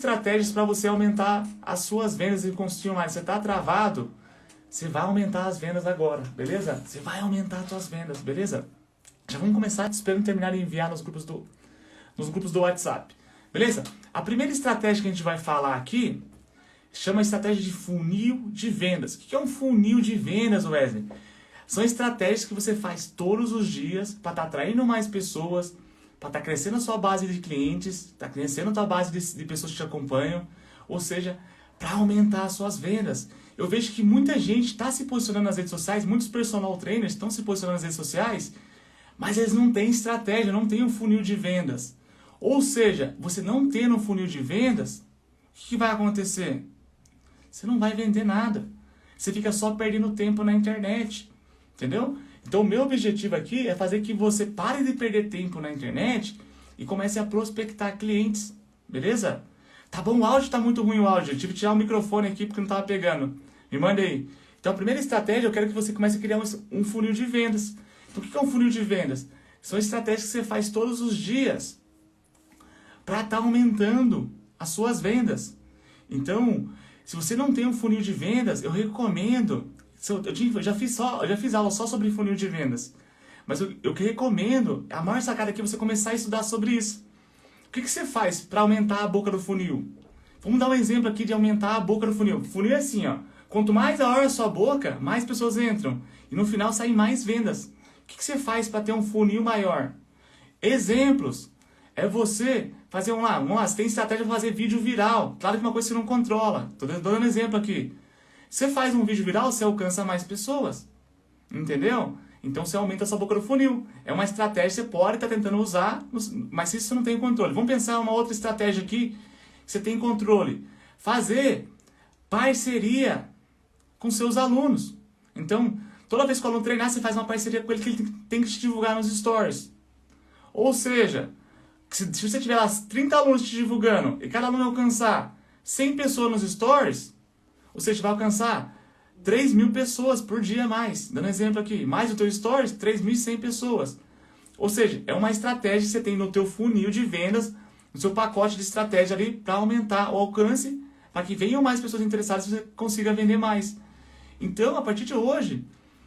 estratégias para você aumentar as suas vendas e construir online. Você está travado? Você vai aumentar as vendas agora, beleza? Você vai aumentar as suas vendas, beleza? Já vamos começar, te esperando terminar de enviar nos grupos do WhatsApp, beleza? A primeira estratégia que a gente vai falar aqui chama estratégia de funil de vendas. O que é um funil de vendas, Wesley? São estratégias que você faz todos os dias para estar atraindo mais pessoas, para estar crescendo a sua base de clientes, estar crescendo a sua base de pessoas que te acompanham, ou seja, para aumentar as suas vendas. Eu vejo que muita gente está se posicionando nas redes sociais, muitos personal trainers estão se posicionando nas redes sociais, mas eles não têm estratégia, não têm um funil de vendas. Ou seja, você não tendo um funil de vendas, o que vai acontecer? Você não vai vender nada. Você fica só perdendo tempo na internet. Entendeu? Então o meu objetivo aqui é fazer que você pare de perder tempo na internet e comece a prospectar clientes. Beleza? Tá bom, o áudio tá muito ruim o áudio. Eu tive que tirar o microfone aqui porque não tava pegando. Me manda aí. Então a primeira estratégia, eu quero que você comece a criar um funil de vendas. Então o que é um funil de vendas? São estratégias que você faz todos os dias para estar aumentando as suas vendas. Então, se você não tem um funil de vendas, eu recomendo... Eu já fiz aula só sobre funil de vendas. Mas eu que recomendo, a maior sacada aqui é você começar a estudar sobre isso. O que você faz para aumentar a boca do funil? Vamos dar um exemplo aqui de aumentar a boca do funil. O funil é assim, ó. Quanto mais maior a sua boca, mais pessoas entram. E no final saem mais vendas. O que você faz para ter um funil maior? Exemplos. É você fazer você tem estratégia para fazer vídeo viral. Claro que é uma coisa que você não controla. Estou dando um exemplo aqui. Você faz um vídeo viral, você alcança mais pessoas. Entendeu? Então você aumenta a sua boca do funil. É uma estratégia que você pode estar tentando usar, mas se você não tem controle. Vamos pensar uma outra estratégia aqui que você tem controle. Fazer parceria com seus alunos. Então, toda vez que o aluno treinar, você faz uma parceria com ele que ele tem que te divulgar nos stories. Ou seja, se você tiver lá 30 alunos te divulgando e cada aluno alcançar 100 pessoas nos stories, ou seja, vai alcançar 3.000 pessoas por dia a mais. Dando exemplo aqui, mais o teu stories, 3.100 pessoas. Ou seja, é uma estratégia que você tem no teu funil de vendas, no seu pacote de estratégia ali para aumentar o alcance, para que venham mais pessoas interessadas e você consiga vender mais. Então, a partir de hoje,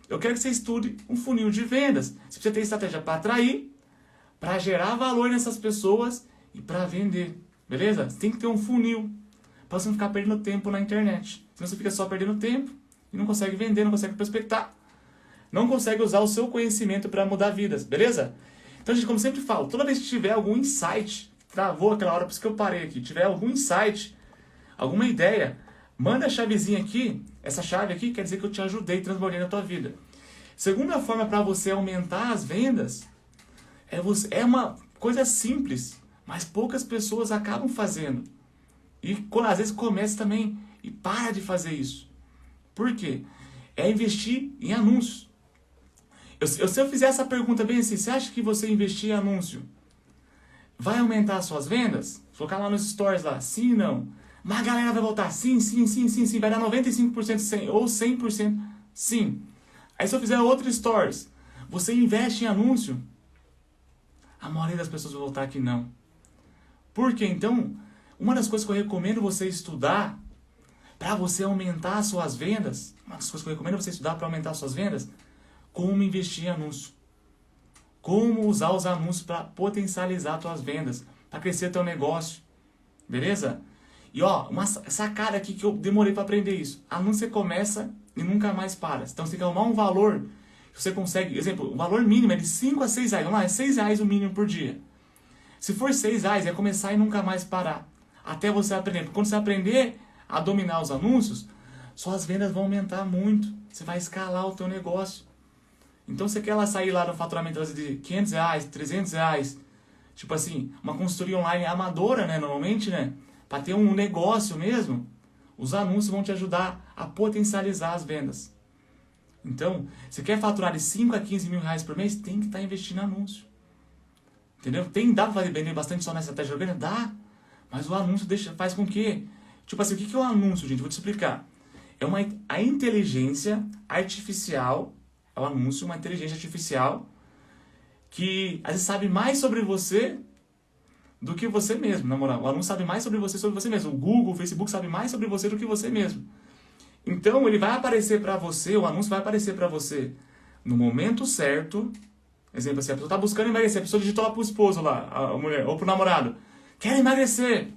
eu quero que você estude um funil de vendas. Você precisa ter estratégia para atrair, para gerar valor nessas pessoas e para vender. Beleza? Você tem que ter um funil para você não ficar perdendo tempo na internet. Senão você fica só perdendo tempo e não consegue vender, não consegue prospectar. Não consegue usar o seu conhecimento para mudar vidas, beleza? Então, gente, como sempre falo, toda vez que tiver algum insight, travou aquela hora, por isso que eu parei aqui, tiver algum insight, alguma ideia, manda a chavezinha aqui, essa chave aqui quer dizer que eu te ajudei, transbordei na tua vida. Segunda forma para você aumentar as vendas, é uma coisa simples, mas poucas pessoas acabam fazendo. E às vezes começa também e para de fazer isso. Por quê? É investir em anúncios. Se eu fizer essa pergunta bem assim, você acha que você investir em anúncio vai aumentar as suas vendas? Colocar lá nos stories lá, sim e não. Mas a galera vai voltar, sim, sim, sim, sim, sim. Vai dar 95% sim, ou 100% sim. Aí se eu fizer outro stories, você investe em anúncio? A maioria das pessoas vai voltar que não. Por quê? Então, uma das coisas que eu recomendo você estudar para você aumentar as suas vendas, uma das coisas que eu recomendo você estudar para aumentar as suas vendas, como investir em anúncio. Como usar os anúncios para potencializar as suas vendas, para crescer teu negócio. Beleza? E ó, uma sacada aqui que eu demorei para aprender isso. Anúncio você começa e nunca mais para. Então você tem que arrumar um valor que você consegue, exemplo, o valor mínimo é de 5 a 6 reais. Vamos lá, é 6 reais o mínimo por dia. Se for 6 reais, é começar e nunca mais parar. Até você aprender. Porque quando você aprender a dominar os anúncios, suas vendas vão aumentar muito. Você vai escalar o teu negócio. Então você quer sair lá no faturamento de 500 reais, 300 reais. Tipo assim, uma consultoria online amadora, né? Normalmente, né? Para ter um negócio mesmo, os anúncios vão te ajudar a potencializar as vendas. Então, você quer faturar de 5 a 15 mil reais por mês, tem que estar investindo em anúncio. Entendeu? Dá para vender bastante só nessa estratégia orgânica? Dá. Mas o anúncio faz com que... Tipo assim, o que é o anúncio, gente? Vou te explicar. A inteligência artificial, é o anúncio, uma inteligência artificial que às vezes sabe mais sobre você do que você mesmo, na moral. O anúncio sabe mais sobre você mesmo. O Google, o Facebook sabe mais sobre você do que você mesmo. Então, ele vai aparecer para você, o anúncio vai aparecer para você no momento certo. Exemplo assim, a pessoa está buscando emagrecer, a pessoa digitou lá pro esposo lá, a mulher, ou pro namorado. Quer emagrecer?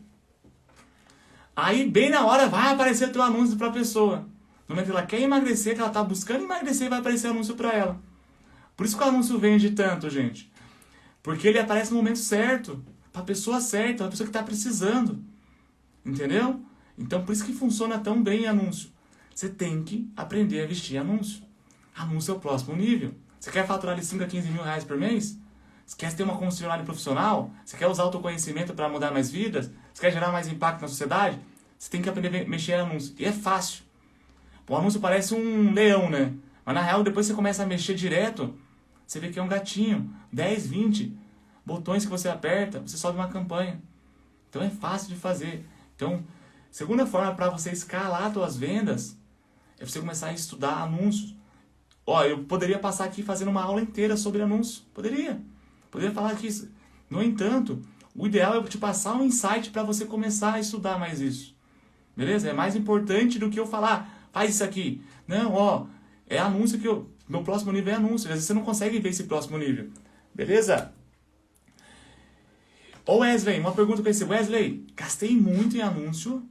Aí, bem na hora, vai aparecer o teu anúncio para a pessoa. No momento que ela quer emagrecer, que ela está buscando emagrecer, vai aparecer anúncio para ela. Por isso que o anúncio vende tanto, gente. Porque ele aparece no momento certo, para a pessoa certa, para a pessoa que está precisando. Entendeu? Então, por isso que funciona tão bem anúncio. Você tem que aprender a vestir anúncio. Anúncio é o próximo nível. Você quer faturar de 5 a 15 mil reais por mês? Você quer ter uma construção online profissional? Você quer usar o autoconhecimento para mudar mais vidas? Você quer gerar mais impacto na sociedade? Você tem que aprender a mexer em anúncio. E é fácil. O anúncio parece um leão, né? Mas na real, depois você começa a mexer direto, você vê que é um gatinho. 10, 20 botões que você aperta, você sobe uma campanha. Então é fácil de fazer. Então, segunda forma para você escalar suas vendas é você começar a estudar anúncios. Ó, eu poderia passar aqui fazendo uma aula inteira sobre anúncios. Poderia falar aqui. No entanto, o ideal é eu te passar um insight para você começar a estudar mais isso. Beleza? É mais importante do que eu falar, faz isso aqui. Não, ó, é anúncio que eu... Meu próximo nível é anúncio. Às vezes você não consegue ver esse próximo nível. Beleza? Ô Wesley, uma pergunta para esse. Wesley, gastei muito em anúncio,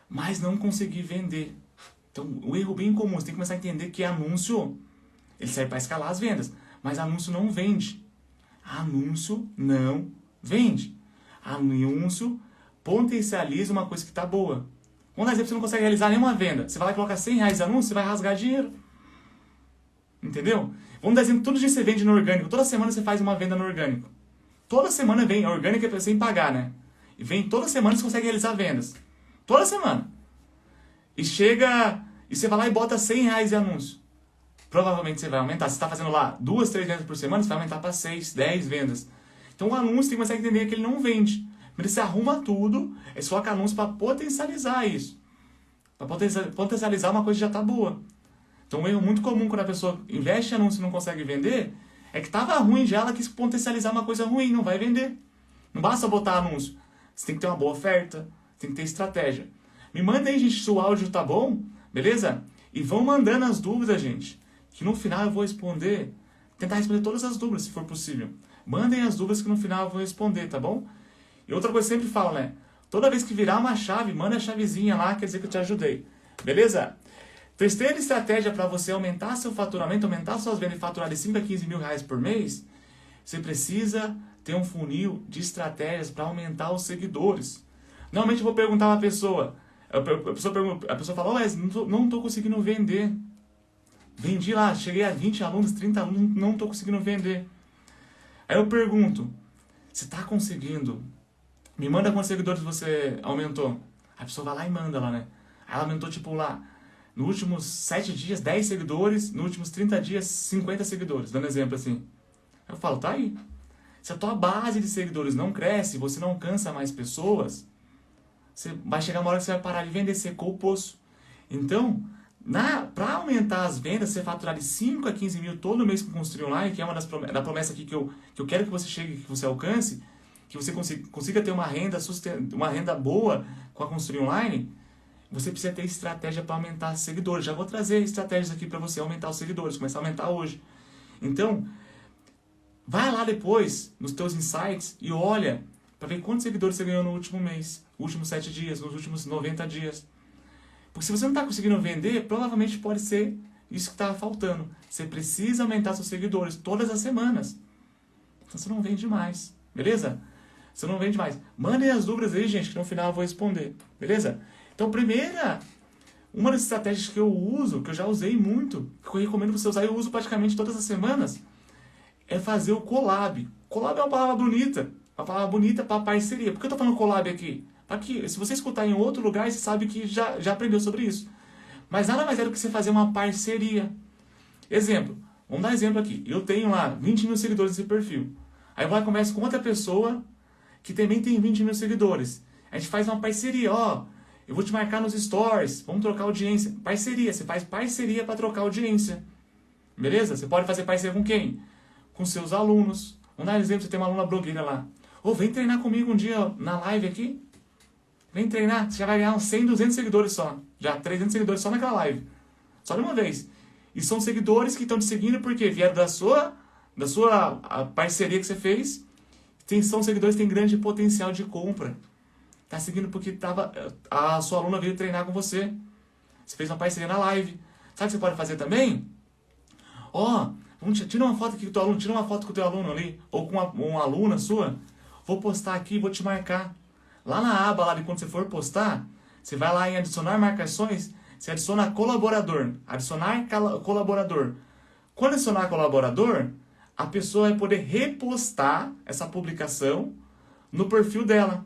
mas não consegui vender. Então, o erro bem comum, você tem que começar a entender que anúncio, ele serve para escalar as vendas, mas anúncio não vende. Anúncio não vende. Anúncio potencializa uma coisa que está boa. Vamos dar exemplo, você não consegue realizar nenhuma venda. Você vai lá e coloca 100 reais de anúncio, você vai rasgar dinheiro. Entendeu? Vamos dar exemplo, todo dia você vende no orgânico, toda semana você faz uma venda no orgânico. Toda semana vem, a orgânica é sem pagar, né? E vem toda semana você consegue realizar vendas. Toda semana. E chega, e você vai lá e bota 100 reais de anúncio. Provavelmente você vai aumentar. Se você está fazendo lá 2, 3 vendas por semana, você vai aumentar para 6, 10 vendas. Então o anúncio tem que começar a entender que ele não vende. Mas você arruma tudo, aí você coloca anúncio para potencializar isso. Para potencializar uma coisa que já está boa. Então um erro muito comum quando a pessoa investe em anúncio e não consegue vender, é que estava ruim já, ela quis potencializar uma coisa ruim, não vai vender. Não basta botar anúncio. Você tem que ter uma boa oferta, tem que ter estratégia. Me manda aí, gente, se o áudio tá bom, beleza? E vão mandando as dúvidas, gente, que no final eu vou responder, tentar responder todas as dúvidas, se for possível. Mandem as dúvidas que no final eu vou responder, tá bom? E outra coisa que eu sempre falo, né? Toda vez que virar uma chave, manda a chavezinha lá, quer dizer que eu te ajudei. Beleza? Terceira estratégia para você aumentar seu faturamento, aumentar suas vendas e faturar de 5 a 15 mil reais por mês, você precisa ter um funil de estratégias para aumentar os seguidores. Normalmente eu vou perguntar a pessoa, a pessoa fala, mas não estou conseguindo vender. Vendi lá, cheguei a 20 alunos, 30 alunos, não estou conseguindo vender. Aí eu pergunto, você está conseguindo? Me manda quantos seguidores você aumentou. A pessoa vai lá e manda lá, né? Aí ela aumentou tipo lá, nos últimos 7 dias, 10 seguidores, nos últimos 30 dias, 50 seguidores, dando exemplo assim. Eu falo, tá aí. Se a tua base de seguidores não cresce, você não alcança mais pessoas, você vai chegar uma hora que você vai parar de vender, secou o poço. Então, para aumentar as vendas, você faturar de 5 a 15 mil todo mês com construir online, que é uma da promessa aqui que eu quero que você chegue, que você alcance, que você consiga ter uma renda boa com a construir online, você precisa ter estratégia para aumentar seguidores. Já vou trazer estratégias aqui para você aumentar os seguidores, começar a aumentar hoje. Então, vai lá depois, nos teus insights, e olha para ver quantos seguidores você ganhou no último mês, nos últimos 7 dias, nos últimos 90 dias. Porque se você não está conseguindo vender, provavelmente pode ser isso que está faltando. Você precisa aumentar seus seguidores todas as semanas. Então você não vende mais, beleza? Você não vende mais. Mandem as dúvidas aí, gente, que no final eu vou responder, beleza? Então, uma das estratégias que eu uso, que eu já usei muito, que eu recomendo você usar, eu uso praticamente todas as semanas, é fazer o collab. Collab é uma palavra bonita para parceria. Por que eu estou falando collab aqui? Para que, se você escutar em outro lugar, você sabe que já aprendeu sobre isso. Mas nada mais é do que você fazer uma parceria. Exemplo, vamos dar exemplo aqui. Eu tenho lá 20 mil seguidores nesse perfil. Aí eu vou lá e converso com outra pessoa que também tem 20 mil seguidores. A gente faz uma parceria, ó. Eu vou te marcar nos stories, vamos trocar audiência. Parceria, você faz parceria para trocar audiência. Beleza? Você pode fazer parceria com quem? Com seus alunos. Vamos dar um exemplo, você tem uma aluna blogueira lá. Ô, vem treinar comigo um dia na live aqui. Vem treinar, você já vai ganhar uns 100, 200 seguidores só. Já 300 seguidores só naquela live. Só de uma vez. E são seguidores que estão te seguindo porque vieram da sua a parceria que você fez. São seguidores que têm grande potencial de compra. Tá seguindo porque a sua aluna veio treinar com você. Você fez uma parceria na live. Sabe o que você pode fazer também? Ó, tira uma foto aqui com o teu aluno, tira uma foto com o teu aluno ali, ou com uma aluna sua. Vou postar aqui, vou te marcar. Lá na aba lá de quando você for postar, você vai lá em adicionar marcações, você adiciona colaborador. Adicionar colaborador. Quando adicionar colaborador, a pessoa vai poder repostar essa publicação no perfil dela.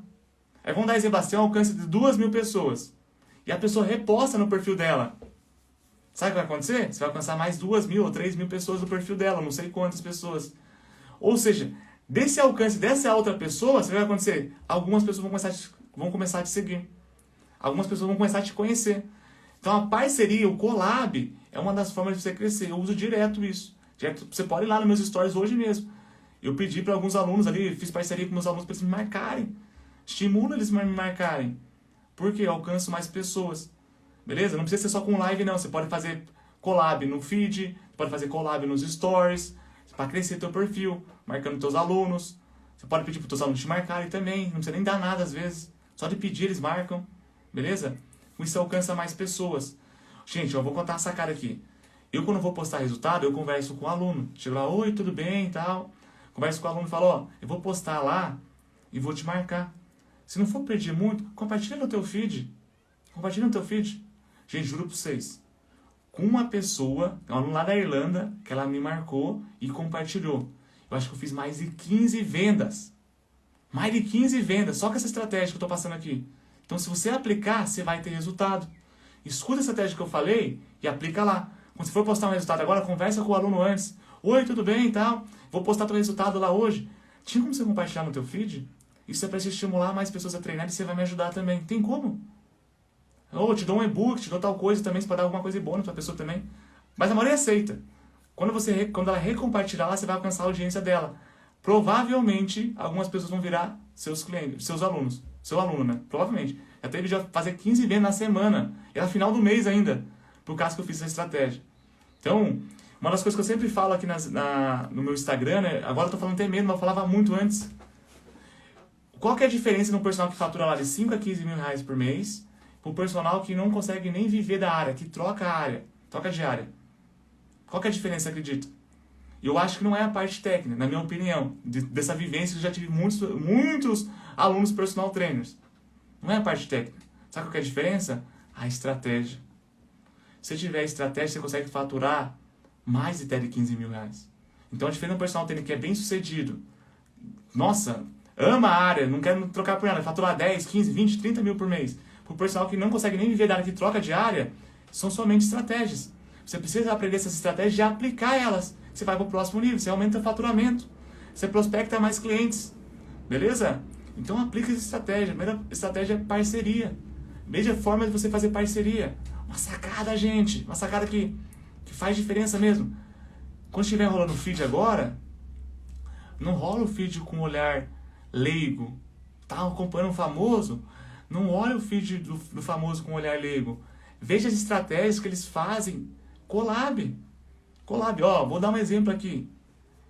Aí vamos dar exemplo, Sebastião, alcance de 2.000 pessoas. E a pessoa reposta no perfil dela. Sabe o que vai acontecer? Você vai alcançar mais 2.000 ou 3.000 pessoas no perfil dela, não sei quantas pessoas. Ou seja, desse alcance dessa outra pessoa, você vai acontecer, algumas pessoas vão começar a te seguir. Algumas pessoas vão começar a te conhecer. Então a parceria, o collab, é uma das formas de você crescer. Eu uso direto isso. Você pode ir lá nos meus stories hoje mesmo. Eu pedi para alguns alunos ali, fiz parceria com meus alunos para eles me marcarem. Estimulo eles a me marcarem. Porque eu alcanço mais pessoas. Beleza? Não precisa ser só com live, não. Você pode fazer collab no feed, pode fazer collab nos stories, para crescer teu perfil, marcando teus alunos. Você pode pedir para os teus alunos te marcarem também. Não precisa nem dar nada às vezes. Só de pedir eles marcam. Beleza? Com isso você alcança mais pessoas. Gente, eu vou contar essa sacada aqui. Eu, quando vou postar resultado, eu converso com o aluno. Chego lá, oi, tudo bem e tal. Converso com o aluno e falo, ó, eu vou postar lá e vou te marcar. Se não for pedir muito, compartilha no teu feed. Compartilha no teu feed. Gente, juro pra vocês. Com uma pessoa, um aluno lá da Irlanda, que ela me marcou e compartilhou. Eu acho que eu fiz mais de 15 vendas. Mais de 15 vendas, só com essa estratégia que eu tô passando aqui. Então, se você aplicar, você vai ter resultado. Escuta a estratégia que eu falei e aplica lá. Quando você for postar um resultado agora, conversa com o aluno antes. Oi, tudo bem e tal? Vou postar teu resultado lá hoje. Tinha como você compartilhar no teu feed? Isso é para te estimular mais pessoas a treinar e você vai me ajudar também. Tem como? Ou te dou um e-book, te dou tal coisa também, você pode dar alguma coisa bônus pra pessoa também. Mas a maioria aceita. Quando ela recompartilhar lá, você vai alcançar a audiência dela. Provavelmente, algumas pessoas vão virar seus clientes, seus alunos. Seu aluno, né? Provavelmente. Já teve de fazer 15 vendas na semana. E no final do mês ainda. Por causa que eu fiz essa estratégia. Então, uma das coisas que eu sempre falo aqui no meu Instagram, né? Agora eu tô falando até menos, mas eu falava muito antes. Qual que é a diferença no personal que fatura lá de 5 a 15 mil reais por mês pro personal que não consegue nem viver da área, que troca a área, troca de área? Qual que é a diferença, acredita? Eu acho que não é a parte técnica, na minha opinião, dessa vivência que eu já tive muitos alunos personal trainers. Não é a parte técnica. Sabe qual que é a diferença? A estratégia. Se tiver estratégia, você consegue faturar mais de 15 mil reais. Então a diferença no personal trainer que é bem sucedido, nossa, ama a área, não quer trocar por nada, faturar 10, 15, 20, 30 mil por mês. Para o personal que não consegue nem viver da área, que troca de área, são somente estratégias. Você precisa aprender essas estratégias e aplicar elas. Você vai para o próximo nível, você aumenta o faturamento, você prospecta mais clientes. Beleza? Então aplica essa estratégia. A primeira estratégia é parceria. Veja a forma de você fazer parceria. Uma sacada, gente. Uma sacada que faz diferença mesmo. Quando estiver rolando o feed agora, não rola o feed com um olhar leigo. Tá acompanhando um famoso? Não olha o feed do famoso com um olhar leigo. Veja as estratégias que eles fazem. Collab. Collab. Ó, vou dar um exemplo aqui.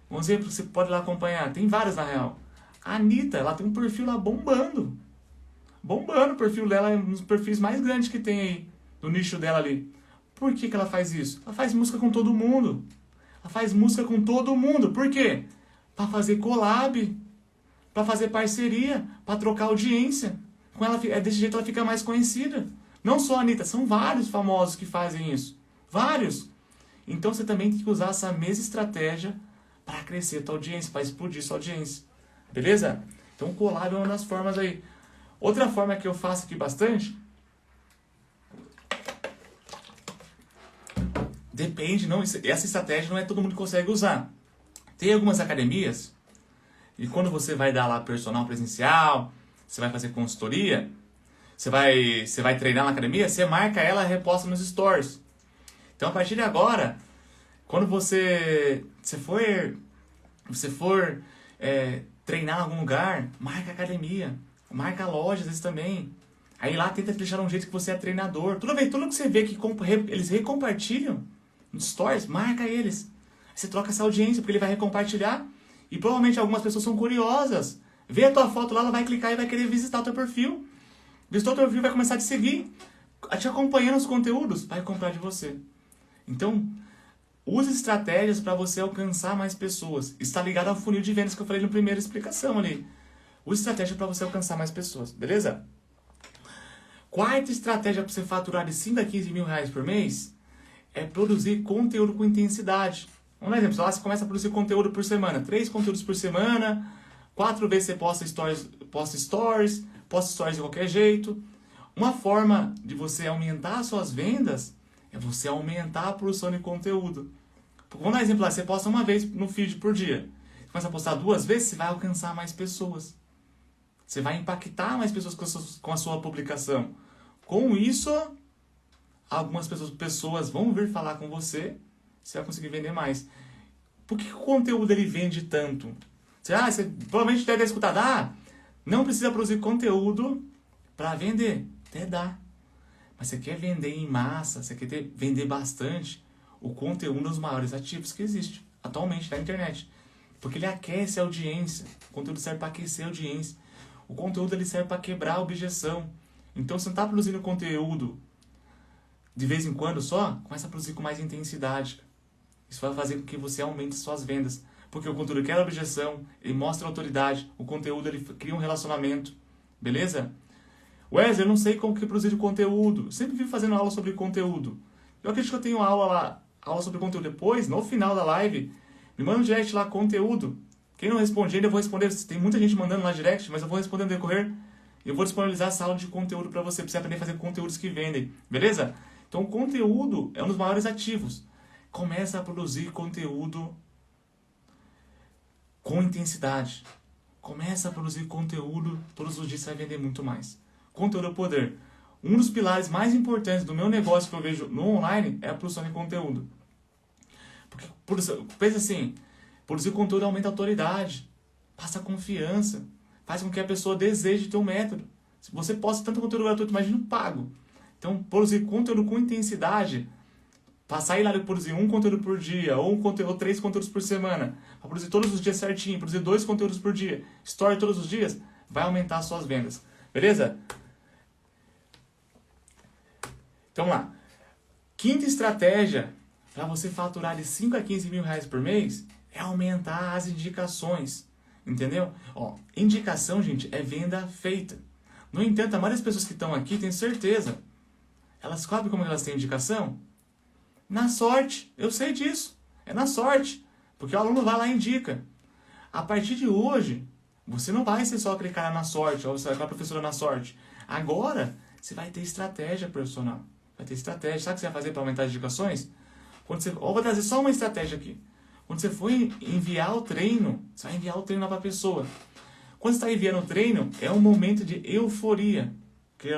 Um exemplo que você pode ir lá acompanhar. Tem vários na real. A Anitta, ela tem um perfil lá bombando. Bombando o perfil dela, é um dos perfis mais grandes que tem aí, do nicho dela ali. Por que ela faz isso? Ela faz música com todo mundo. Ela faz música com todo mundo. Por quê? Para fazer collab, para fazer parceria, para trocar audiência. Com ela, desse jeito ela fica mais conhecida. Não só a Anitta, são vários famosos que fazem isso. Vários. Então você também tem que usar essa mesma estratégia para crescer a tua audiência, para explodir sua audiência. Beleza? Então o collab é uma das formas aí. Outra forma que eu faço aqui bastante, depende, não, essa estratégia não é todo mundo que consegue usar. Tem algumas academias, e quando você vai dar lá personal presencial, você vai fazer consultoria, você vai treinar na academia, você marca ela e reposta nos stories. Então a partir de agora, quando você for treinar em algum lugar, marca academia, marca loja às vezes também. Aí lá tenta deixar um jeito que você é treinador. Tudo que você vê que eles recompartilham nos stories, marca eles. Você troca essa audiência, porque ele vai recompartilhar. E provavelmente algumas pessoas são curiosas. Vê a tua foto lá, ela vai clicar e vai querer visitar o teu perfil. Visitou o teu perfil, vai começar a te seguir. Te acompanhando os conteúdos, vai comprar de você. Então, use estratégias para você alcançar mais pessoas. Está ligado ao funil de vendas que eu falei na primeira explicação ali. Use estratégia para você alcançar mais pessoas, beleza? Quarta estratégia para você faturar de 5 a 15 mil reais por mês é produzir conteúdo com intensidade. Vamos dar um exemplo, lá você começa a produzir conteúdo por semana. 3 conteúdos por semana, 4 vezes você posta stories de qualquer jeito. Uma forma de você aumentar as suas vendas é você aumentar a produção de conteúdo. Vamos dar um exemplo lá, você posta uma vez no feed por dia. Você começa a postar 2 vezes, você vai alcançar mais pessoas. Você vai impactar mais pessoas com a sua publicação. Com isso, algumas pessoas vão vir falar com você, você vai conseguir vender mais. Por que o conteúdo ele vende tanto? Você provavelmente deve ter escutado, não precisa produzir conteúdo para vender. Até dá. Mas você quer vender em massa, você quer vender bastante, o conteúdo é um dos maiores ativos que existe atualmente na internet. Porque ele aquece a audiência. O conteúdo serve para aquecer a audiência. O conteúdo ele serve para quebrar a objeção. Então, se você não está produzindo conteúdo de vez em quando só, começa a produzir com mais intensidade. Isso vai fazer com que você aumente suas vendas. Porque o conteúdo quebra a objeção, ele mostra autoridade, o conteúdo ele cria um relacionamento. Beleza? Wesley, eu não sei como que produzir conteúdo. Eu sempre vivo fazendo aula sobre conteúdo. Eu acredito que eu tenho aula sobre conteúdo. Depois, no final da live, me manda um direct lá, conteúdo. Quem não responde ainda, eu vou responder. Tem muita gente mandando lá direct, mas eu vou responder no decorrer. Eu vou disponibilizar essa aula de conteúdo para você aprender a fazer conteúdos que vendem. Beleza? Então, o conteúdo é um dos maiores ativos. Começa a produzir conteúdo com intensidade. Começa a produzir conteúdo, todos os dias você vai vender muito mais. Conteúdo é poder. Um dos pilares mais importantes do meu negócio que eu vejo no online é a produção de conteúdo. Porque, pensa assim, produzir conteúdo aumenta a autoridade, passa confiança, faz com que a pessoa deseje ter um método. Se você posta tanto conteúdo gratuito, imagina um pago. Então, produzir conteúdo com intensidade, passar lá de produzir um conteúdo por dia, ou 3 conteúdos por semana, para produzir todos os dias certinho, produzir 2 conteúdos por dia, story todos os dias, vai aumentar as suas vendas. Beleza? Então lá. Quinta estratégia para você faturar de 5 a 15 mil reais por mês é aumentar as indicações. Entendeu? Indicação, gente, é venda feita. No entanto, a maioria das pessoas que estão aqui, tenho certeza, elas sabem como elas têm indicação? Na sorte. Eu sei disso. É na sorte. Porque o aluno vai lá e indica. A partir de hoje, você não vai ser só aquele cara na sorte, ou aquela professora na sorte. Agora, você vai ter estratégia profissional. Vai ter estratégia. Sabe o que você vai fazer para aumentar as indicações? Vou trazer só uma estratégia aqui. Quando você for enviar o treino, você vai enviar o treino lá para a pessoa. Quando você está enviando o treino, é um momento de euforia.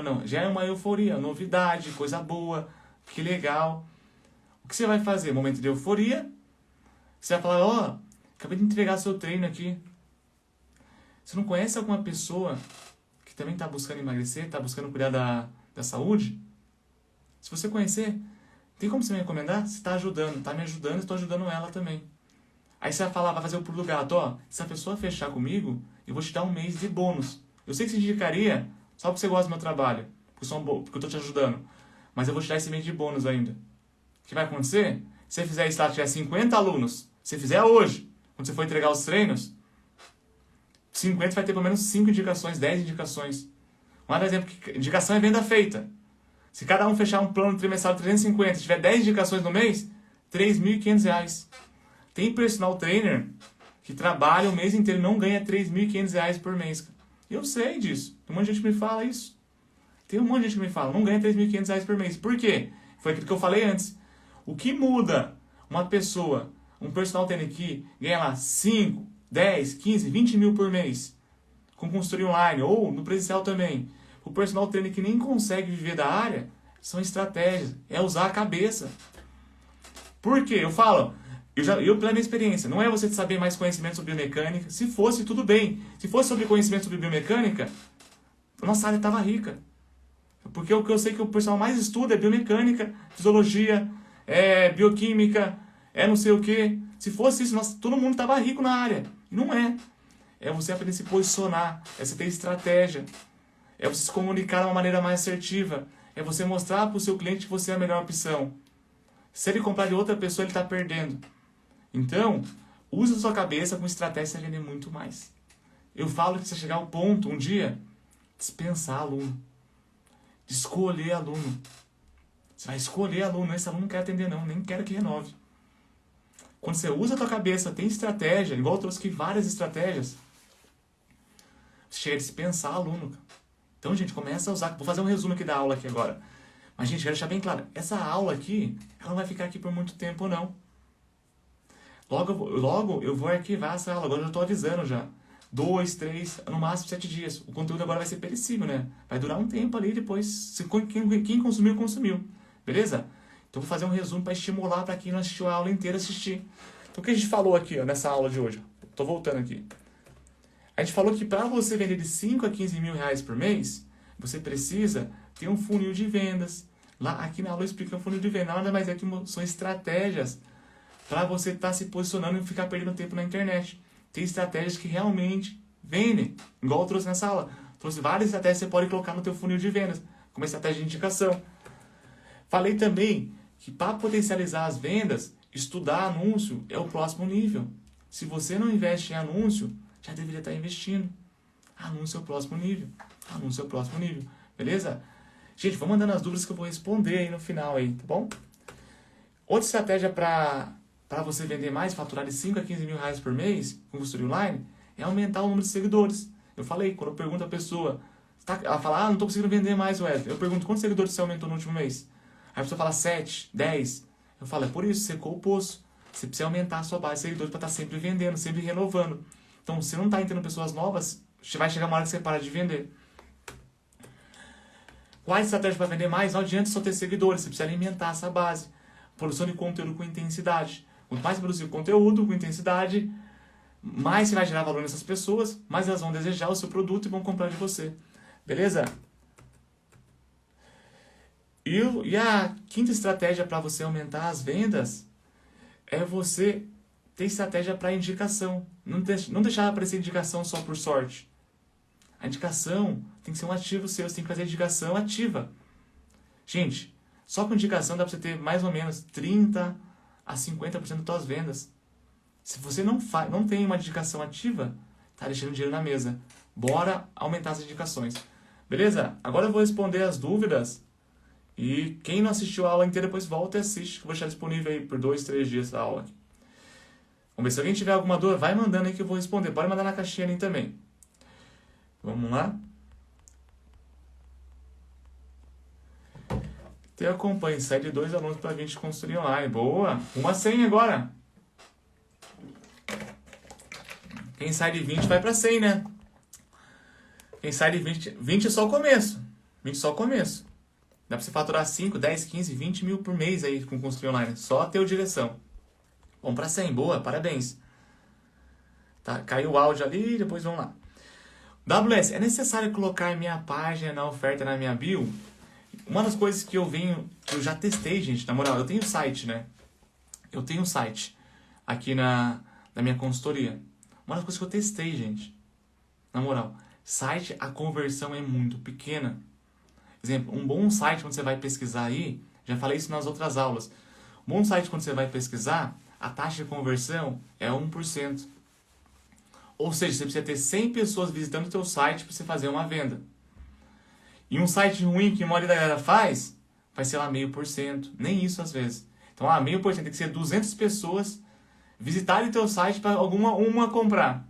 Não, já é uma euforia, novidade, coisa boa, que legal. O que você vai fazer? Momento de euforia. Você vai falar, acabei de entregar seu treino aqui. Você não conhece alguma pessoa que também está buscando emagrecer, está buscando cuidar da saúde? Se você conhecer, tem como você me recomendar? Você está ajudando, está me ajudando e estou ajudando ela também. Aí você vai falar, vai fazer o pulo do gato, se a pessoa fechar comigo, eu vou te dar um mês de bônus. Eu sei que você indicaria só porque você gosta do meu trabalho, porque eu estou te ajudando, mas eu vou te dar esse mês de bônus ainda. O que vai acontecer? Se você fizer isso lá, tiver 50 alunos, se você fizer hoje, quando você for entregar os treinos, 50 vai ter pelo menos 5 indicações, 10 indicações. Um exemplo, indicação é venda feita. Se cada um fechar um plano trimestral de 350, tiver 10 indicações no mês, R$ 3.500. Tem personal trainer que trabalha o mês inteiro e não ganha R$ 3.500 por mês. Eu sei disso. Tem um monte de gente que me fala isso. Tem um monte de gente que me fala, não ganha R$ 3.500 por mês. Por quê? Foi aquilo que eu falei antes. O que muda uma pessoa, um personal trainer que ganha lá 5, 10, 15, 20 mil por mês, com consultoria online ou no presencial também, o personal trainer que nem consegue viver da área, são estratégias, é usar a cabeça. Por quê? Eu falo, Eu, pela minha experiência, não é você saber mais conhecimento sobre biomecânica. Se fosse, tudo bem. Se fosse sobre conhecimento sobre biomecânica, a nossa área estava rica. Porque o que eu sei que o pessoal mais estuda é biomecânica, fisiologia, bioquímica, não sei o quê. Se fosse isso, todo mundo estava rico na área. E não é. É você aprender a se posicionar, é você ter estratégia, é você se comunicar de uma maneira mais assertiva, é você mostrar para o seu cliente que você é a melhor opção. Se ele comprar de outra pessoa, ele está perdendo. Então, use a sua cabeça com estratégia para vender muito mais. Eu falo que você chegar ao ponto, um dia, dispensar aluno. De escolher aluno. Você vai escolher aluno. Esse aluno não quer atender não, nem quero que renove. Quando você usa a tua cabeça, tem estratégia, igual eu trouxe aqui várias estratégias, você chega a dispensar aluno. Então, gente, começa a usar. Vou fazer um resumo aqui da aula aqui agora. Mas, gente, quero deixar bem claro. Essa aula aqui, ela não vai ficar aqui por muito tempo, não. Logo eu vou arquivar essa aula. Agora eu já estou avisando já. 2, 3, no máximo 7 dias. O conteúdo agora vai ser perecível, né? Vai durar um tempo ali, depois quem consumiu, consumiu. Beleza? Então vou fazer um resumo para estimular para quem não assistiu a aula inteira assistir. Então o que a gente falou aqui, ó, nessa aula de hoje? Estou voltando aqui. A gente falou que para você vender de 5 a 15 mil reais por mês, você precisa ter um funil de vendas. Lá, aqui na aula eu explico o funil de vendas. Nada mais é que são estratégias para você estar se posicionando e não ficar perdendo tempo na internet. Tem estratégias que realmente vendem. Igual eu trouxe nessa aula. Trouxe várias estratégias que você pode colocar no teu funil de vendas. Como estratégia de indicação. Falei também que para potencializar as vendas, estudar anúncio é o próximo nível. Se você não investe em anúncio, já deveria estar investindo. Anúncio é o próximo nível. Anúncio é o próximo nível. Beleza? Gente, vão mandando as dúvidas que eu vou responder aí no final aí, tá bom? Outra estratégia para você vender mais, faturar de 5 a 15 mil reais por mês com consultoria online, é aumentar o número de seguidores. Eu falei, quando eu pergunto a pessoa, ela fala, não estou conseguindo vender mais, Wesley. Eu pergunto, quantos seguidores você aumentou no último mês? Aí a pessoa fala 7, 10. Eu falo, é por isso, secou o poço. Você precisa aumentar a sua base de seguidores para estar sempre vendendo, sempre renovando. Então, se não está entrando pessoas novas, vai chegar uma hora que você para de vender. Quais estratégias para vender mais? Não adianta só ter seguidores, você precisa alimentar essa base. Produção de conteúdo com intensidade. Quanto mais você produzir conteúdo com intensidade, mais você vai gerar valor nessas pessoas, mais elas vão desejar o seu produto e vão comprar de você. Beleza? E a quinta estratégia para você aumentar as vendas é você ter estratégia para indicação. Não deixar aparecer indicação só por sorte. A indicação tem que ser um ativo seu, você tem que fazer indicação ativa. Gente, só com indicação dá para você ter mais ou menos 30% a 50% das suas vendas. Se você não tem uma indicação ativa, tá deixando dinheiro na mesa. Bora aumentar as indicações. Beleza? Agora eu vou responder as dúvidas. E quem não assistiu a aula inteira, depois volta e assiste. Que eu vou deixar disponível aí por 2, 3 dias a aula. Vamos ver se alguém tiver alguma dúvida, vai mandando aí que eu vou responder. Pode mandar na caixinha ali também. Vamos lá? Te acompanhe. Sai de 2 alunos para 20 consultoria online. Boa! Uma 100 agora. Quem sai de 20 vai para 100, né? Quem sai de 20 é só o começo. 20 é só o começo. Dá para você faturar 5, 10, 15, 20 mil por mês aí com consultoria online. Só ter o direção. Vamos para 100. Boa, parabéns. Tá, caiu o áudio ali, depois vamos lá. WS, é necessário colocar minha página na oferta na minha bio? Uma das coisas que eu já testei, gente, na moral, eu tenho site, né? Eu tenho um site aqui na minha consultoria. Uma das coisas que eu testei, gente, na moral, site, a conversão é muito pequena. Exemplo, um bom site quando você vai pesquisar aí, já falei isso nas outras aulas, um bom site quando você vai pesquisar, a taxa de conversão é 1%. Ou seja, você precisa ter 100 pessoas visitando o teu site para você fazer uma venda. E um site ruim que a maioria da galera faz, vai ser lá 0,5%. Nem isso às vezes. Então, 0,5% tem que ser 200 pessoas visitarem o teu site para uma comprar.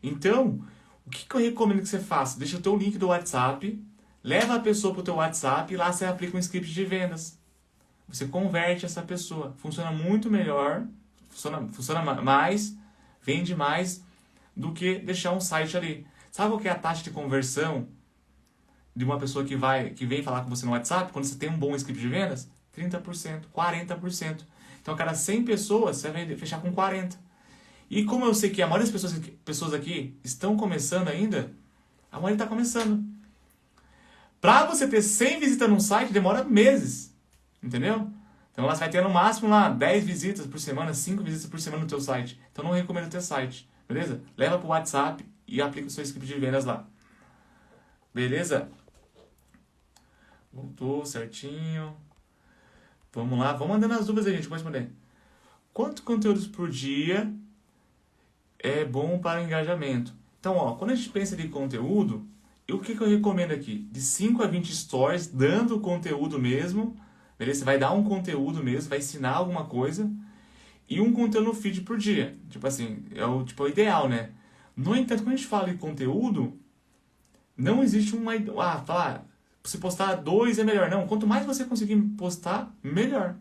Então, o que eu recomendo que você faça? Deixa o teu link do WhatsApp, leva a pessoa para o teu WhatsApp e lá você aplica um script de vendas. Você converte essa pessoa. Funciona muito melhor, funciona mais, vende mais do que deixar um site ali. Sabe qual que é a taxa de conversão de uma pessoa que vem falar com você no WhatsApp quando você tem um bom script de vendas? 30%, 40%. Então, a cada 100 pessoas, você vai fechar com 40. E como eu sei que a maioria das pessoas aqui estão começando ainda, a maioria está começando. Para você ter 100 visitas num site, demora meses. Entendeu? Então, você vai ter no máximo lá 10 visitas por semana, 5 visitas por semana no teu site. Então, não recomendo ter site. Beleza? Leva para o WhatsApp e aplica o seu script de vendas lá. Beleza? Voltou certinho. Vamos lá. Vamos mandando as dúvidas aí, gente. Pode responder. Quantos conteúdos por dia é bom para o engajamento? Então, ó, quando a gente pensa de conteúdo, o que eu recomendo aqui? De 5 a 20 stories, dando conteúdo mesmo. Beleza? Você vai dar um conteúdo mesmo, vai ensinar alguma coisa. E um conteúdo no feed por dia. Tipo assim, é o ideal, né? No entanto, quando a gente fala em conteúdo, não existe uma... falar, se postar 2 é melhor. Não, quanto mais você conseguir postar, melhor.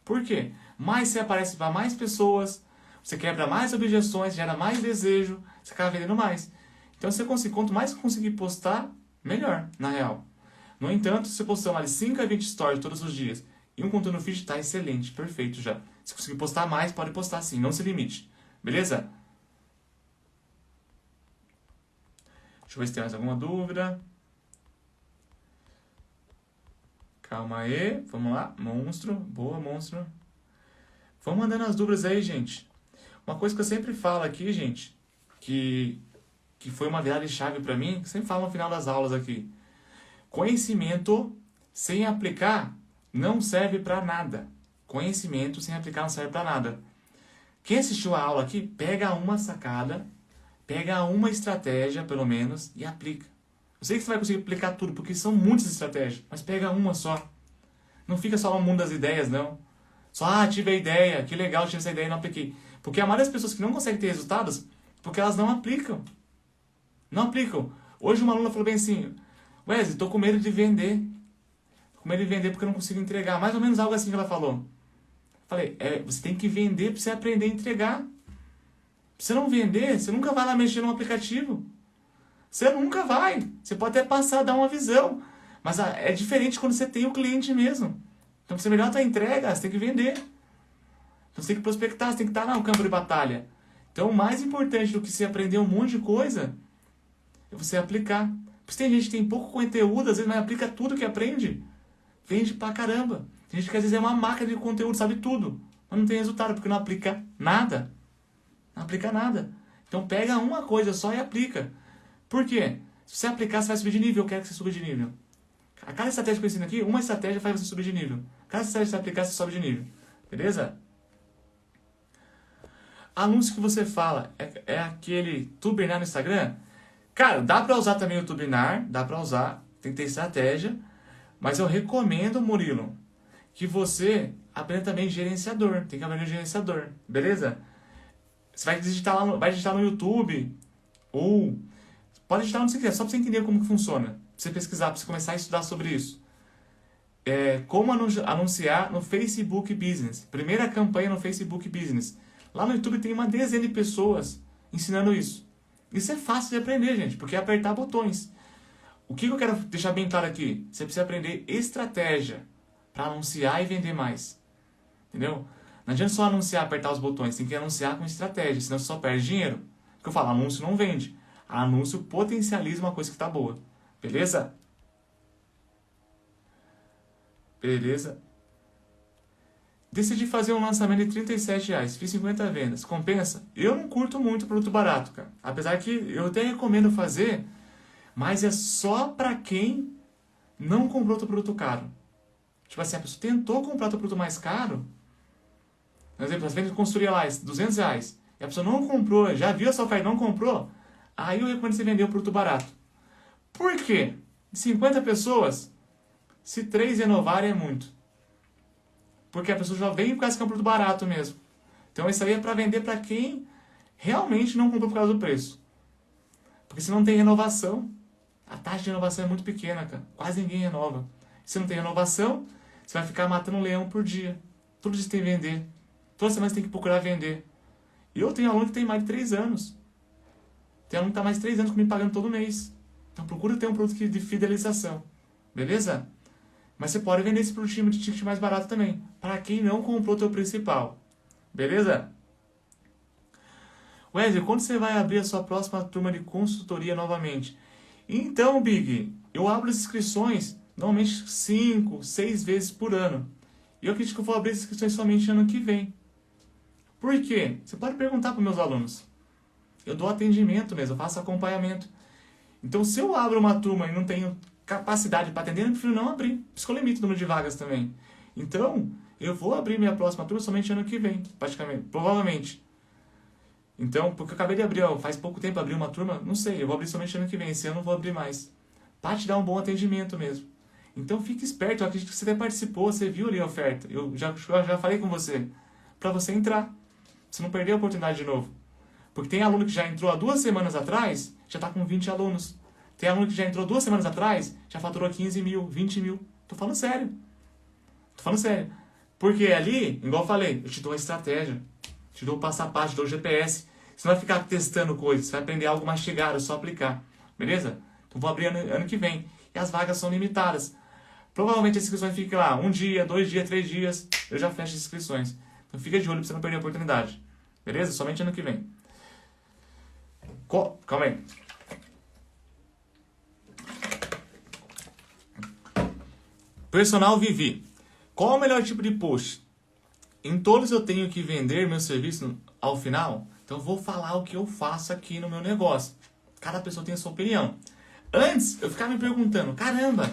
Por quê? Mais você aparece para mais pessoas, você quebra mais objeções, gera mais desejo, você acaba vendendo mais. Então, quanto mais você conseguir postar, melhor, na real. No entanto, se você postar lá de 5 a 20 stories todos os dias e um conteúdo no feed, tá excelente, perfeito já. Se conseguir postar mais, pode postar sim, não se limite. Beleza? Deixa eu ver se tem mais alguma dúvida. Calma aí, vamos lá. Monstro, boa, monstro. Vamos mandando as dúvidas aí, gente. Uma coisa que eu sempre falo aqui, gente, que foi uma virada de chave pra mim, que sempre falo no final das aulas aqui. Conhecimento sem aplicar não serve pra nada. Conhecimento sem aplicar não serve pra nada. Quem assistiu a aula aqui, pega uma sacada, pega uma estratégia, pelo menos, e aplica. Eu sei que você vai conseguir aplicar tudo, porque são muitas estratégias, mas pega uma só. Não fica só no mundo das ideias, não. Só, tive a ideia, que legal, tive essa ideia e não apliquei. Porque a maioria das pessoas que não conseguem ter resultados, porque elas não aplicam. Não aplicam. Hoje uma aluna falou bem assim, Wesley, tô com medo de vender. Tô com medo de vender porque eu não consigo entregar. Mais ou menos algo assim que ela falou. Falei, você tem que vender para você aprender a entregar. Se você não vender, você nunca vai lá mexer no aplicativo. Você nunca vai. Você pode até passar, dar uma visão. Mas é diferente quando você tem o cliente mesmo. Então, para você melhorar a tua entrega, você tem que vender. Então, você tem que prospectar, você tem que estar no campo de batalha. Então, o mais importante do que você aprender um monte de coisa é você aplicar. Porque tem gente que tem pouco conteúdo, às vezes, mas aplica tudo que aprende. Vende pra caramba. Tem gente que às vezes é uma máquina de conteúdo, sabe tudo. Mas não tem resultado, porque não aplica nada. Não aplica nada. Então, pega uma coisa só e aplica. Por quê? Se você aplicar, você vai subir de nível. Eu quero que você suba de nível. A cada estratégia que eu ensino aqui, uma estratégia faz você subir de nível. Cada estratégia que você aplicar, você sobe de nível. Beleza? Anúncio que você fala é aquele tubinar no Instagram? Cara, dá pra usar também o tubinar. Dá pra usar. Tem que ter estratégia. Mas eu recomendo, Murilo, que você aprenda também gerenciador. Tem que aprender gerenciador. Beleza? Você vai digitar no YouTube. Ou... pode digitar onde você quiser, só para você entender como que funciona. Pra você pesquisar, para você começar a estudar sobre isso. Como anunciar no Facebook Business. Primeira campanha no Facebook Business. Lá no YouTube tem uma dezena de pessoas ensinando isso. Isso é fácil de aprender, gente, porque é apertar botões. O que eu quero deixar bem claro aqui? Você precisa aprender estratégia para anunciar e vender mais. Entendeu? Não adianta só anunciar e apertar os botões. Tem que anunciar com estratégia, senão você só perde dinheiro. Porque eu falo, anúncio não vende. Anúncio potencializa uma coisa que está boa. Beleza? Beleza? Decidi fazer um lançamento de R$37. Fiz 50 vendas. Compensa? Eu não curto muito produto barato, cara. Apesar que eu até recomendo fazer, mas é só para quem não comprou outro produto caro. Tipo assim, a pessoa tentou comprar outro produto mais caro. Por exemplo, as vendas construía lá R$200. E a pessoa não comprou, já viu essa oferta e não comprou. Aí eu recomendo você vender o produto barato. Por quê? De 50 pessoas, se 3 renovarem é muito. Porque a pessoa já vem por causa que é um produto barato mesmo. Então isso aí é para vender para quem realmente não comprou por causa do preço. Porque se não tem renovação, a taxa de renovação é muito pequena, cara. Quase ninguém renova. Se não tem renovação, você vai ficar matando um leão por dia. Todo dia você tem que vender. Toda semana você tem que procurar vender. E eu tenho aluno que tem mais de 3 anos. Tem aluno que está mais de 3 anos comigo pagando todo mês. Então procura ter um produto de fidelização. Beleza? Mas você pode vender esse produtinho de ticket mais barato também, para quem não comprou teu principal. Beleza? Wesley, quando você vai abrir a sua próxima turma de consultoria novamente? Então, Big, eu abro as inscrições normalmente 5, 6 vezes por ano. E eu acredito que eu vou abrir as inscrições somente ano que vem. Por quê? Você pode perguntar para meus alunos. Eu dou atendimento mesmo, eu faço acompanhamento. Então, se eu abro uma turma e não tenho capacidade para atender, eu prefiro não abrir. Por isso que eu limito o número de vagas também. Então, eu vou abrir minha próxima turma somente ano que vem, praticamente, provavelmente. Então, porque eu acabei de abrir, faz pouco tempo abri uma turma, não sei, eu vou abrir somente ano que vem, esse ano eu não vou abrir mais. Para te dar um bom atendimento mesmo. Então, fique esperto, eu acredito que você até participou, você viu ali a oferta. Eu já falei com você, para você entrar. Você não perder a oportunidade de novo. Porque tem aluno que já entrou há 2 semanas atrás, já está com 20 alunos. Tem aluno que já entrou 2 semanas atrás, já faturou 15 mil, 20 mil. Tô falando sério. Tô falando sério. Porque ali, igual eu falei, eu te dou a estratégia. Te dou o passo a passo, te dou o GPS. Você não vai ficar testando coisas, você vai aprender algo mastigado, é só aplicar. Beleza? Então vou abrir ano que vem. E as vagas são limitadas. Provavelmente as inscrições ficam lá 1 dia, 2 dias, 3 dias. Eu já fecho as inscrições. Então fica de olho pra você não perder a oportunidade. Beleza? Somente ano que vem. Calma aí. Personal Vivi. Qual o melhor tipo de post? Em todos eu tenho que vender meu serviço ao final? Então eu vou falar o que eu faço aqui no meu negócio. Cada pessoa tem a sua opinião. Antes, eu ficava me perguntando, caramba,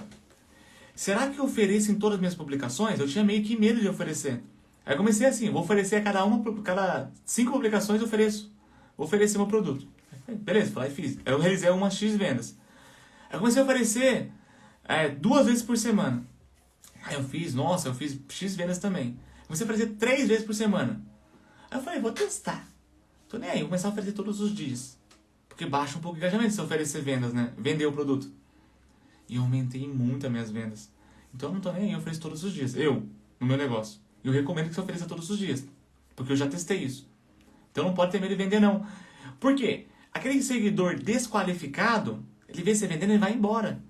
será que eu ofereço em todas as minhas publicações? Eu tinha meio que medo de oferecer. Aí eu comecei assim, vou oferecer cada 5 publicações eu ofereço. Vou oferecer meu produto. Beleza, fui lá e fiz. Eu realizei umas X vendas. Aí eu comecei a oferecer 2 vezes por semana. Aí eu fiz X vendas também. Comecei a oferecer 3 vezes por semana. Aí eu falei, vou testar. Tô nem aí, vou começar a oferecer todos os dias. Porque baixa um pouco o engajamento se eu oferecer vendas, né? Vender o produto. E eu aumentei muito as minhas vendas. Então eu não tô nem aí, eu ofereço todos os dias. No meu negócio. E eu recomendo que você ofereça todos os dias. Porque eu já testei isso. Então não pode ter medo de vender, não. Por quê? Aquele seguidor desqualificado, ele vê você vendendo e vai embora.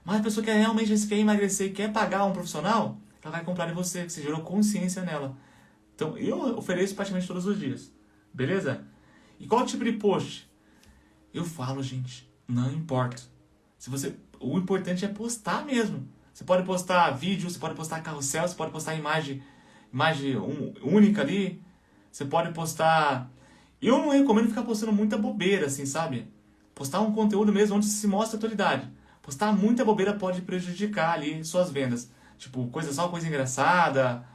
Mas a pessoa que realmente quer emagrecer e quer pagar um profissional, ela vai comprar de você, que você gerou consciência nela. Então eu ofereço praticamente todos os dias. Beleza? E qual tipo de post? Eu falo, gente, não importa. O importante é postar mesmo. Você pode postar vídeo, você pode postar carrossel, você pode postar imagem única ali. Você pode postar... Eu não recomendo ficar postando muita bobeira, assim, sabe? Postar um conteúdo mesmo onde se mostra a autoridade. Postar muita bobeira pode prejudicar ali suas vendas. Tipo, só coisa engraçada,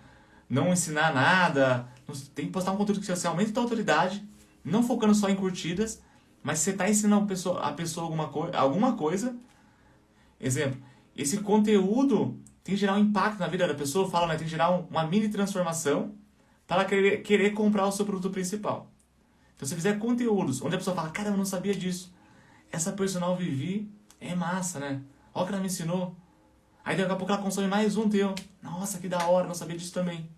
não ensinar nada. Tem que postar um conteúdo que você aumenta a tua autoridade, não focando só em curtidas, mas você está ensinando a pessoa alguma coisa. Exemplo, esse conteúdo tem que gerar um impacto na vida da pessoa, tem que gerar uma mini transformação para ela querer comprar o seu produto principal. Então, se fizer conteúdos onde a pessoa fala, caramba, eu não sabia disso. Essa Personal Vivi é massa, né? Olha o que ela me ensinou. Aí daqui a pouco ela consome mais um teu. Nossa, que da hora, não sabia disso também.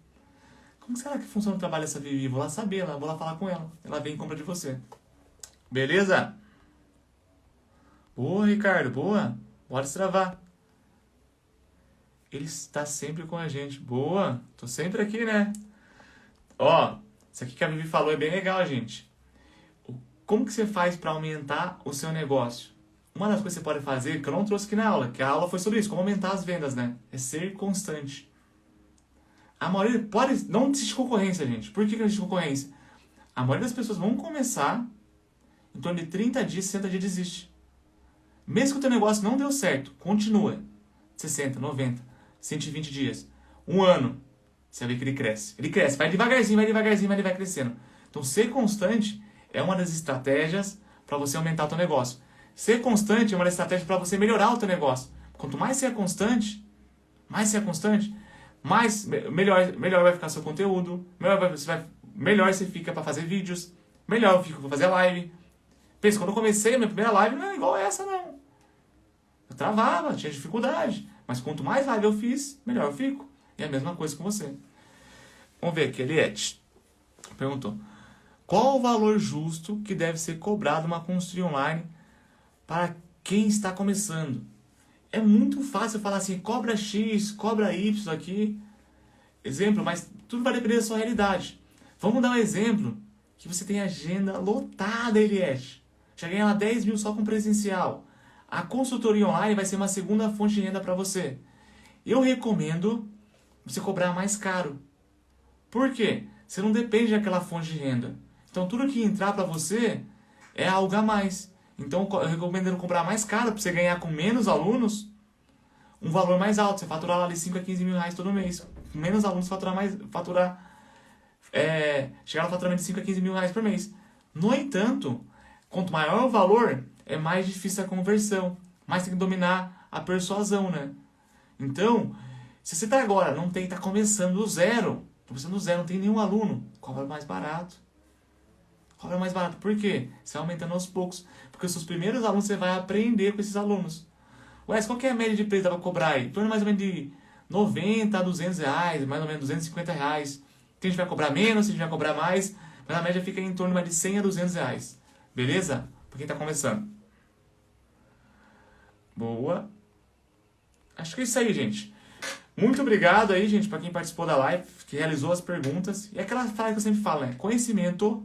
Como será que funciona o trabalho dessa Vivi? Vou lá saber, vou lá falar com ela. Ela vem e compra de você. Beleza? Boa, Ricardo, boa. Bora destravar. Ele está sempre com a gente. Boa, tô sempre aqui, né? Ó, isso aqui que a Vivi falou é bem legal, gente. Como que você faz para aumentar o seu negócio? Uma das coisas que você pode fazer, que eu não trouxe aqui na aula, que a aula foi sobre isso, como aumentar as vendas, né? É ser constante. A maioria não existe concorrência, gente. Por que não existe concorrência? A maioria das pessoas vão começar, em torno de 30 dias, 60 dias desiste. Mesmo que o teu negócio não deu certo, continua. 60, 90, 120 dias. 1 ano, você vai ver que ele cresce. Ele cresce, vai devagarzinho, mas ele vai crescendo. Então, ser constante é uma das estratégias para você aumentar o teu negócio. Ser constante é uma das estratégias para você melhorar o teu negócio. Quanto mais você é constante, melhor vai ficar seu conteúdo, melhor você fica para fazer vídeos, melhor eu fico para fazer live. Pensa, quando eu comecei a minha primeira live, não é igual essa, não. Eu travava, tinha dificuldade. Mas quanto mais live eu fiz, melhor eu fico. E é a mesma coisa com você. Vamos ver aqui, Eliette perguntou. Qual o valor justo que deve ser cobrado uma consultoria online para quem está começando? É muito fácil falar assim, cobra X, cobra Y aqui, exemplo, mas tudo vai depender da sua realidade. Vamos dar um exemplo que você tem agenda lotada, Eliette. Já ganha lá 10 mil só com presencial. A consultoria online vai ser uma segunda fonte de renda para você. Eu recomendo você cobrar mais caro. Por quê? Você não depende daquela fonte de renda. Então tudo que entrar para você é algo a mais. Então eu recomendo comprar mais caro para você ganhar com menos alunos um valor mais alto. Você faturar lá de 5 a 15 mil reais todo mês. Com menos alunos chegar no faturamento de 5 a 15 mil reais por mês. No entanto, quanto maior o valor, é mais difícil a conversão. Mais tem que dominar a persuasão, né? Então, se você está agora, não tem, está começando do zero, não tem nenhum aluno, cobra mais barato. Cobra mais barato. Por quê? Você vai aumentando aos poucos. Porque os seus primeiros alunos você vai aprender com esses alunos. Ué, qual que é a média de preço para cobrar aí? Em torno mais ou menos de 90 a 200 reais, mais ou menos 250 reais. Tem gente que vai cobrar menos, tem gente que vai cobrar mais, mas a média fica em torno mais de 100 a 200 reais. Beleza? Para quem está começando. Boa. Acho que é isso aí, gente. Muito obrigado aí, gente, para quem participou da live, que realizou as perguntas. E aquela frase que eu sempre falo, né? Conhecimento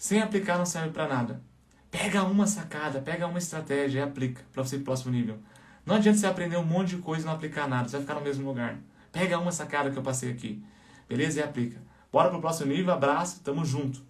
sem aplicar não serve para nada. Pega uma sacada, pega uma estratégia e aplica para você ir pro próximo nível. Não adianta você aprender um monte de coisa e não aplicar nada, você vai ficar no mesmo lugar. Pega uma sacada que eu passei aqui, beleza? E aplica. Bora pro próximo nível, abraço, tamo junto.